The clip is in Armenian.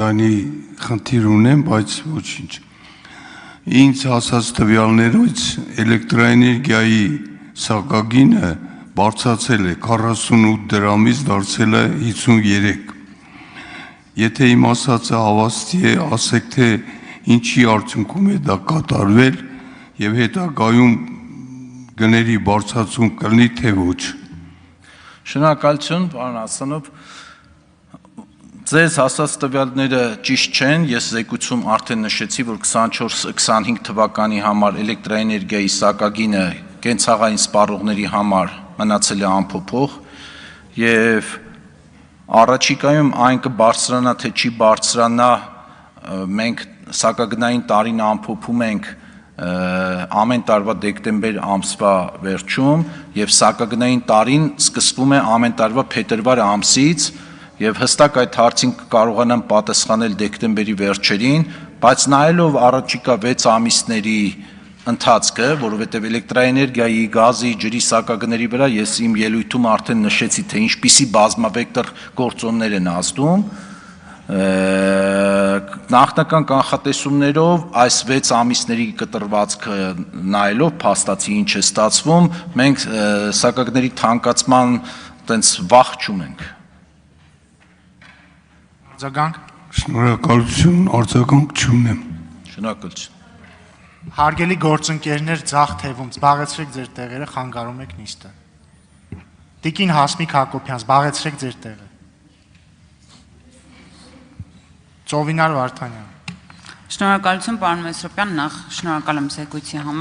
Անի խնդիր ունեմ, բայց ոչինչ։ Ինձ հասած տվյալներից էլեկտրաէներգիայի սակագինը բարձրացել է 48 դրամից դարձել է 53։ Եթե իմ ասածը հավաստի է, ասեք թե ինչի արդյունքում է դա կատարվել եւ հետագայում գների բարձրացում կլինի թե ոչ։ Շնորհակալություն, պարոն Ասլանով։ Ձեզ հասած տվյալները ճիշտ չեն, ես զեկույցում արդեն նշեցի, որ 24-25 թվականի համար էլեկտրաէներգիայի սակագինը կենցաղային սպառողների համար մնացել է անփոփոխ եւ առաջիկայում այն կբարձրանա թե չի բարձրանա, մենք սակագնային տարին ամփոփում ենք ամեն տարվա դեկտեմբեր ամսվա վերջում եւ սակագնային տարին սկսվում է ամեն տարվա փետրվար ամսից եւ հստակ այդ հարցին կարողանամ պատասխանել դեկտեմբերի վերջերին, բայց նայելով առաջիկա 6 ամիսների ընթացքը, որովհետեւ էլեկտրաէներգիայի, գազի, ջրի սակագների վրա ես իմ ելույթում արդեն նշեցի, թե ինչպիսի բազմավեկտոր գործոններ են ազդում, նախնական կանխատեսումներով այս 6 ամիսների կտրվածքը նայելով փաստացի ինչ է ստացվում, մենք սակագների թանկացման տենց վախ չունենք։ Շնորհակալություն, արձագանք չունեմ։ Շնորհակալություն։ Հարգելի գործընկերներ, ձախ թևում զբաղեցրեք ձեր տեղերը, խանգարում եք նիստը։ Տիկին Հասմիկ Հակոբյան, զբաղեցրեք ձեր տեղը։ Ծովինար Վարդանյան։ Շնորհակալություն, պարոն Մեսրոպյան, նախ շնորհակալ եմ զեկույցի համար։